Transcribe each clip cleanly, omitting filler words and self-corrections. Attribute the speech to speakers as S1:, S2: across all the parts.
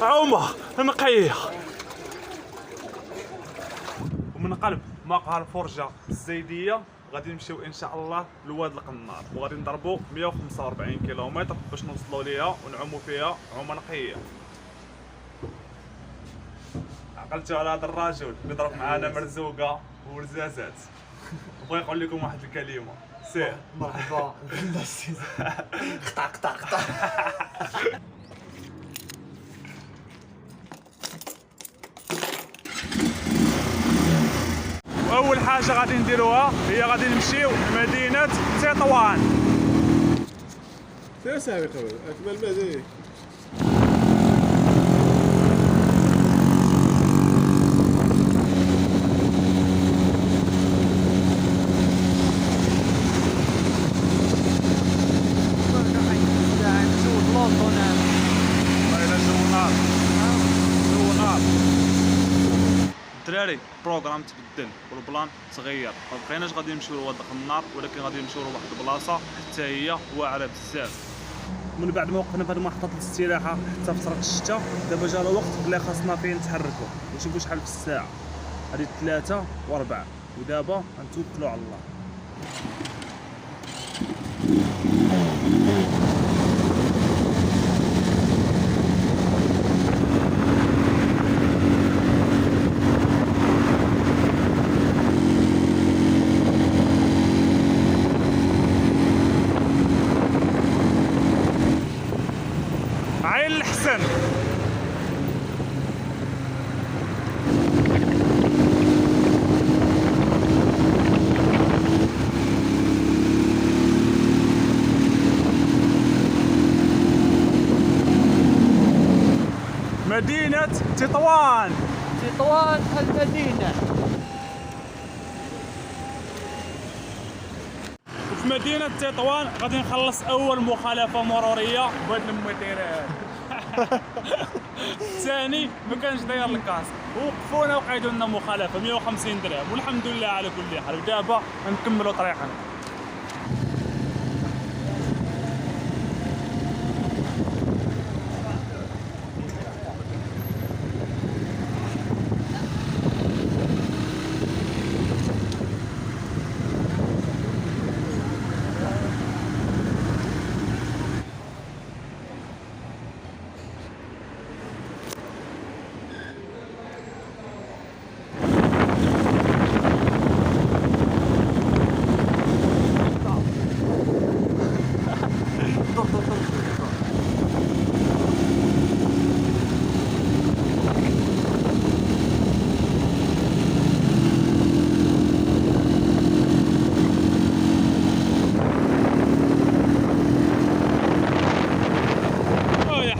S1: عومة نقية ومن قلب مقهى الفرجة بالزيدية غادي نمشيو ان شاء الله لواد القنار وغادي نضربوا 145 كيلومتر باش نوصلوا ليها ونعوموا فيها عومة نقية. عقلتوا على هذا الرجل اللي ضرب معانا مرزوقة ورزازات. بغا يقول لكم واحد الكلمة سير.
S2: مرحبا قطع قطع قطع.
S1: واول حاجه غادي نديروها هي غادي نمشيو لمدينه تطوان.
S3: سير صاحبي قبل اكمل مزيك.
S1: الدراري البروغرام تبدل والبلان تغير، ما بقيناش غادي نمشيو لواد القنار ولكن غادي نمشيو لواحد البلاصه حتى هي واعره بزاف. من بعد ما وقفنا في هذه المحطه الاستراحه حتى فتره الشتاء دابا جا الوقت اللي خاصنا فيه نتحركوا ونشوفوا شحال في الساعه. هذه 3 و4 ودابا غنتوكلوا على الله. عين الحسن مدينة تطوان.
S2: تطوان المدينة.
S1: في مدينة تطوان غادي نخلص أول مخالفة مرورية بهاد الموتيرات. الثاني ما كانش داير الكاسك ووقفونا وقيدوا لنا مخالفة 150 درهم والحمد لله على كل حال. ودابا غنكملوا طريقنا.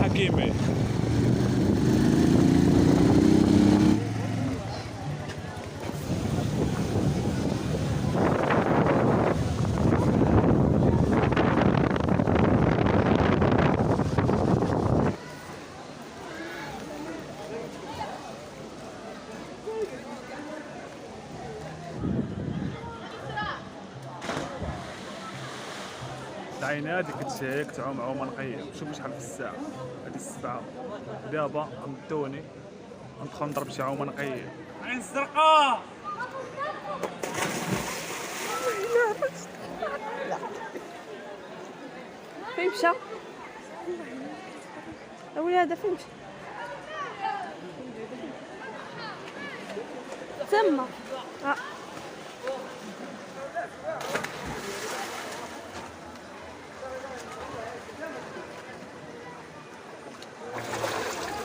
S1: حكيمي العين هادي كتشيك تعوم عومة نقية. شوفوا شحال في الساعة، هادي 7 دابا غندوني غندخل نضرب شي عومة نقية. عين الزرقاء
S4: فين مشى؟ أولي هذا فين مشى؟ تما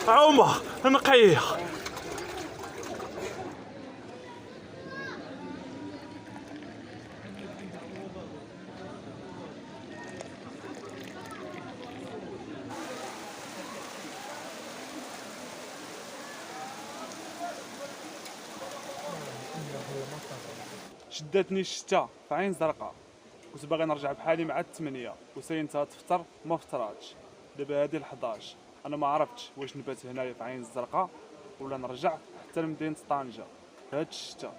S1: عومة نقية. شدتني الشتا في عين زرقاء، كنت باغي نرجع بحالي مع 8 وساينتها تفطر ما فطراتش. دابا هادي 11 انا ما عرفتش واش نبات هنايا في عين الزرقاء ولا نرجع حتى لمدينة طنجة. هاد الشتا